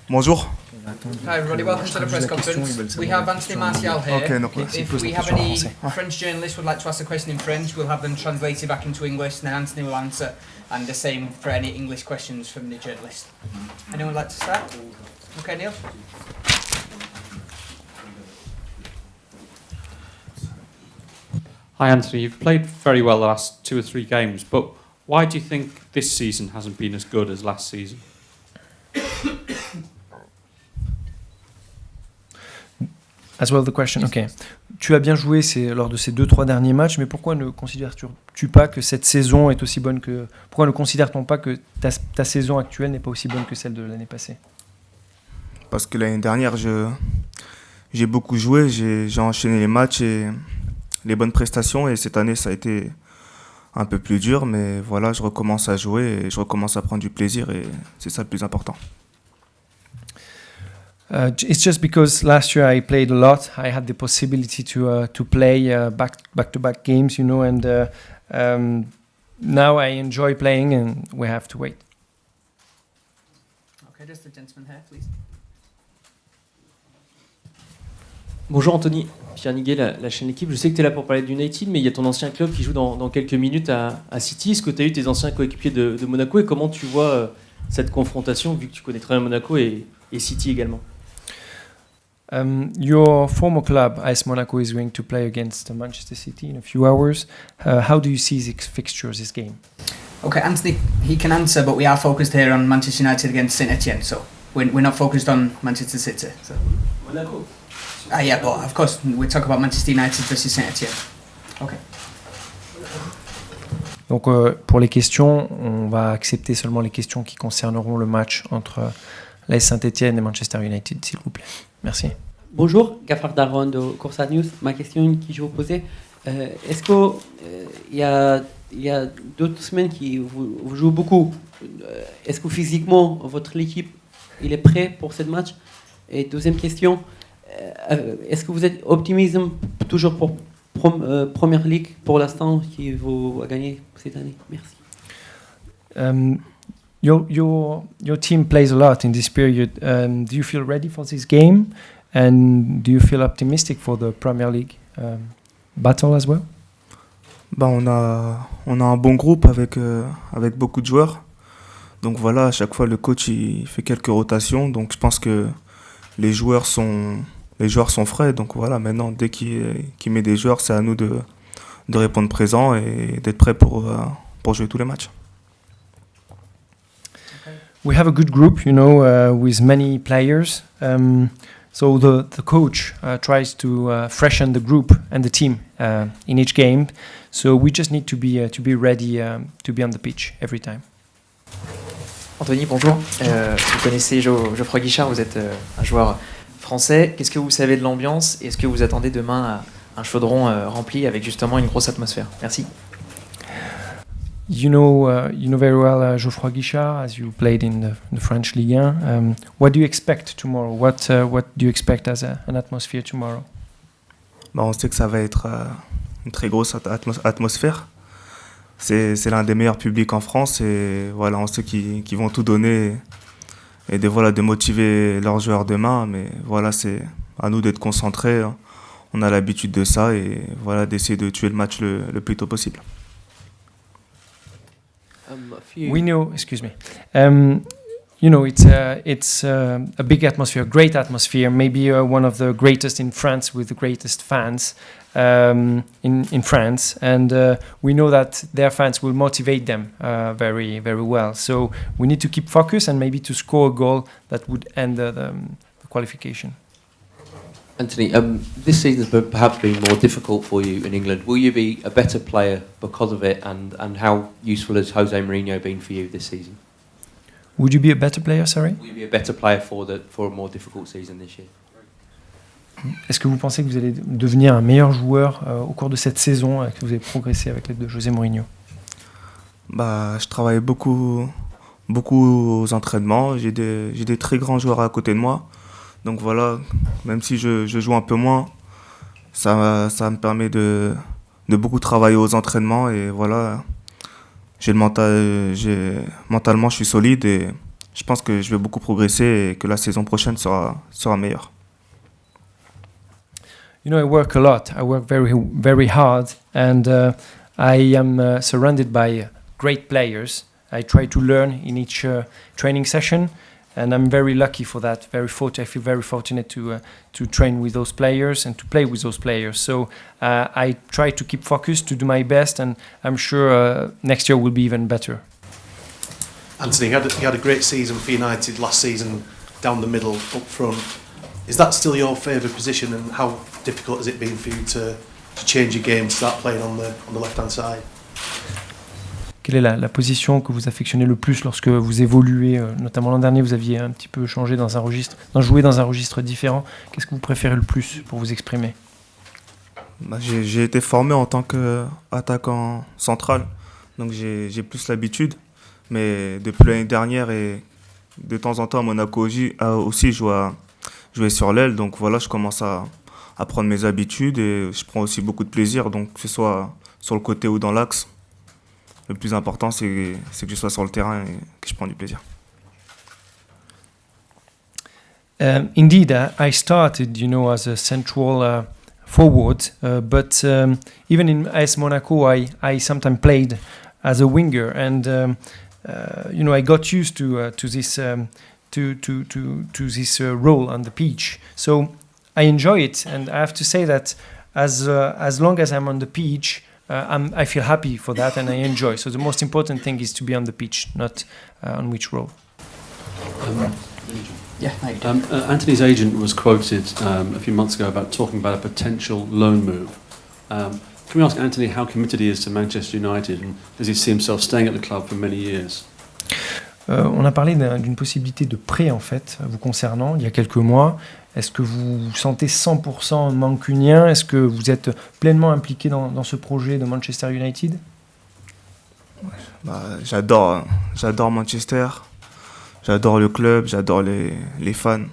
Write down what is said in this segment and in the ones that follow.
Bonjour. Hi everybody, welcome to the press conference. We have Anthony Martial here. Okay, no If we have any French journalists would like to ask a question in French, we'll have them translated back into English, and then Anthony will answer, and the same for any English questions from the journalist. Anyone like to start? Okay, Neil. Hi Anthony, you've played very well the last 2 or 3 games, but why do you think this season hasn't been as good as last season? As well the question, ok. Tu as bien joué lors de ces 2-3 derniers matchs, mais pourquoi ne considères-tu pas que cette saison est aussi bonne que... Pourquoi ne considère-t-on pas que ta saison actuelle n'est pas aussi bonne que celle de l'année passée? Parce que l'année dernière, j'ai beaucoup joué, j'ai enchaîné les matchs et les bonnes prestations, et cette année ça a été un peu plus dur, mais voilà, je recommence à jouer et je recommence à prendre du plaisir, et c'est ça le plus important. It's just because last year I played a lot. I had the possibility to play back-to-back games, you know, and now I enjoy playing, and we have to wait. Okay, just the gentleman here, please. Bonjour Anthony, Pierre Niguet, la chaîne L'équipe. Je sais que tu es là pour parler du United, mais il y a ton ancien club qui joue dans quelques minutes à City. Est-ce que tu as eu tes anciens coéquipiers de Monaco, et comment tu vois cette confrontation, vu que tu connais très bien Monaco et City également? Your former club, AS Monaco, is going to play against Manchester City in a few hours. How do you see this fixture, this game? Okay, Anthony, he can answer, but we are focused here on Manchester United against Saint-Etienne, so we're not focused on Manchester City. So. Monaco. Yeah, but of course we talk about Manchester United versus Saint-Etienne. Okay. Donc pour les questions, on va accepter seulement les questions qui concerneront le match entre l'AS Saint-Etienne et Manchester United, s'il vous plaît. Merci. Bonjour, Gafar Daron de Corsa News. Ma question que je vous posais, est-ce que il y a 2 semaines que vous jouez beaucoup, est-ce que physiquement votre équipe il est prêt pour ce match? Et deuxième question, est-ce que vous êtes optimiste toujours pour Première Ligue pour l'instant qui va gagner cette année? Merci. Your team plays a lot in this period. Do you feel ready for this game? And do you feel optimistic for the Premier League battle as well? On a un bon groupe avec beaucoup de joueurs. Donc voilà, à chaque fois le coach il fait quelques rotations. Donc je pense que les joueurs sont frais. Donc voilà, maintenant dès qu'il met des joueurs, c'est à nous de répondre présent et d'être prêts pour jouer tous les matchs. We have a good group, you know, with many players. So the coach tries to freshen the group and the team in each game. So we just need to be ready to be on the pitch every time. Anthony, bonjour. Vous connaissez Geoffroy Guichard, vous êtes un joueur français. Qu'est-ce que vous savez de l'ambiance? Est-ce que vous attendez demain un chaudron rempli avec justement une grosse atmosphère? Merci. You know very well Geoffroy Guichard, as you played in the French Ligue 1. What do you expect tomorrow? What do you expect as an atmosphere tomorrow? On sait que ça va être une très grosse atmosphère. C'est l'un des meilleurs publics en France, et voilà, on sait qu'ils vont tout donner et de motiver leurs joueurs demain. Mais voilà, c'est à nous d'être concentrés. On a l'habitude de ça, et voilà, d'essayer de tuer le match le plus tôt possible. We know, excuse me. You know, it's a big atmosphere, great atmosphere. Maybe one of the greatest in France, with the greatest fans in France, and we know that their fans will motivate them very, very well. So we need to keep focus and maybe to score a goal that would end the qualification. Anthony, this season has perhaps been more difficult for you in England. Will you be a better player because of it, and how useful has Jose Mourinho been for you this season? Would you be a better player, sorry? Will you be a better player for a more difficult season this year? Est-ce que vous pensez que vous allez devenir un meilleur joueur au cours de cette saison, que vous avez progressé avec l'aide de José Mourinho? Je travaille beaucoup aux entraînements. J'ai des très grands joueurs à côté de moi. Donc voilà, même si je joue un peu moins, ça me permet de beaucoup travailler aux entraînements, et voilà, mentalement je suis solide, et je pense que je vais beaucoup progresser et que la saison prochaine sera meilleure. You know, I work a lot. I work very, very hard, and I am surrounded by great players. I try to learn in each training session, and I'm very lucky for that. I feel very fortunate to train with those players and to play with those players. So I try to keep focused, to do my best, and I'm sure next year will be even better. Anthony, you had a great season for United last season, down the middle, up front. Is that still your favourite position, and how difficult has it been for you to change your game, start playing on the left-hand side? Quelle est la position que vous affectionnez le plus lorsque vous évoluez, notamment l'an dernier, vous aviez un petit peu changé joué dans un registre différent. Qu'est-ce que vous préférez le plus pour vous exprimer? J'ai été formé en tant qu'attaquant central, donc j'ai plus l'habitude. Mais depuis l'année dernière et de temps en temps à Monaco aussi, je jouais sur l'aile. Donc voilà, je commence à prendre mes habitudes et je prends aussi beaucoup de plaisir. Donc que ce soit sur le côté ou dans l'axe, le plus important c'est que je sois sur le terrain et que je prends du plaisir. Indeed, I started, as a central forward, but even in AS Monaco, I sometimes played as a winger, and I got used to this this role on the pitch. So I enjoy it, and I have to say that as long as I'm on the pitch, I feel happy for that, and I enjoy. So the most important thing is to be on the pitch, not on which role. Anthony's agent was quoted a few months ago about talking about a potential loan move. Can we ask Anthony how committed he is to Manchester United, and does he see himself staying at the club for many years? On a parlé d'une possibilité de prêt en fait vous concernant il y a quelques mois. Est-ce que vous vous sentez 100% mancunien? Est-ce que vous êtes pleinement impliqué dans ce projet de Manchester United? J'adore Manchester, j'adore le club, j'adore les fans.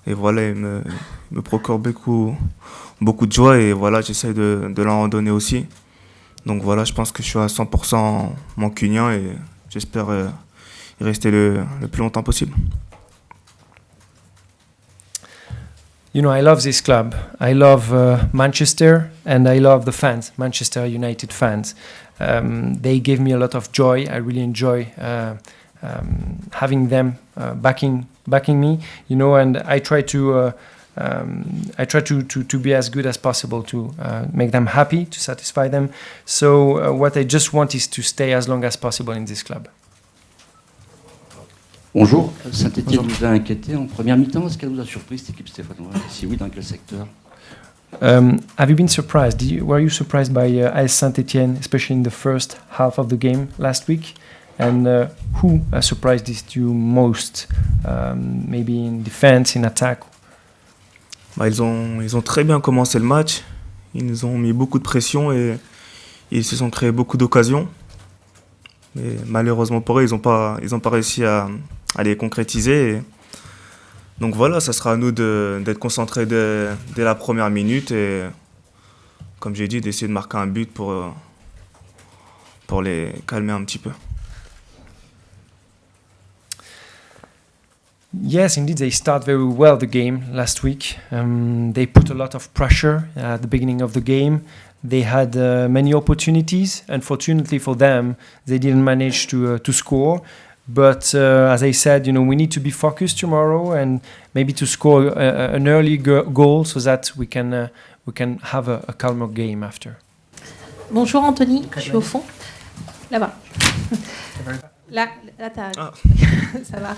Et voilà, il me procure beaucoup de joie et voilà, j'essaie de leur en donner aussi. Donc voilà, je pense que je suis à 100% mancunien et j'espère y rester le plus longtemps possible. I love this club. I love Manchester, and I love the fans, Manchester United fans. They give me a lot of joy. I really enjoy having them backing me, and I try to be as good as possible to make them happy, to satisfy them. So what I just want is to stay as long as possible in this club. Bonjour, Saint-Etienne vous a inquiété en première mi-temps. Est-ce qu'elle vous a surpris cette équipe stéphanoise? Si oui, dans quel secteur? Have you been surprised? Were you surprised by AS Saint-Etienne, especially in the first half of the game last week? And who surprised you most? Maybe in defense, in attack? Ils ont très bien commencé le match. Ils nous ont mis beaucoup de pression et ils se sont créés beaucoup d'occasions. Mais malheureusement pour eux, ils n'ont pas réussi à les concrétiser. Donc voilà, ça sera à nous d'être concentrés dès la première minute et, comme j'ai dit, d'essayer de marquer un but pour les calmer un petit peu. Yes, indeed, they start very well the game last week. They put a lot of pressure at the beginning of the game. They had many opportunities. Unfortunately for them, they didn't manage to score. But as I said, we need to be focused tomorrow and maybe to score an early goal so that we can have a calmer game after. Bonjour Anthony, je suis au fond. Là-bas. Là, ça va.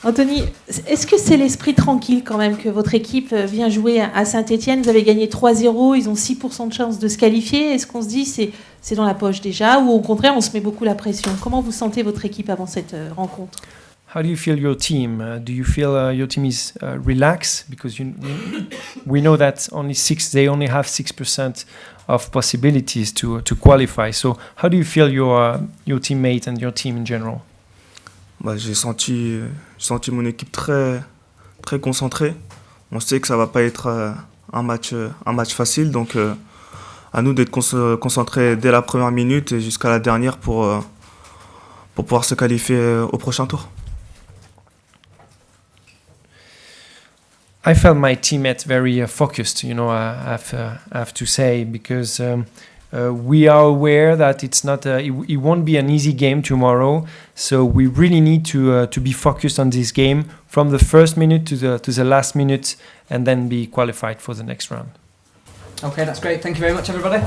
Anthony, est-ce que c'est l'esprit tranquille quand même que votre équipe vient jouer à Saint-Etienne? Vous avez gagné 3-0, ils ont 6% de chance de se qualifier. Est-ce qu'on se dit c'est dans la poche déjà, ou au contraire on se met beaucoup la pression? Comment vous sentez votre équipe avant cette rencontre? How do you feel your team? Do you feel your team is relaxed? Because we know that they only have 6% of possibilities to qualify. So how do you feel your teammate and your team in general? J'ai senti mon équipe très très concentrée. On sait que ça va pas être un match facile, donc à nous d'être concentrés dès la première minute et jusqu'à la dernière pour pouvoir se qualifier au prochain tour. I felt my teammates very focused, you know, I have to say, because we are aware that it's not it won't be an easy game tomorrow, so we really need to be focused on this game from the first minute to the last minute, and then be qualified for the next round. Okay, that's great. Thank you very much, everybody.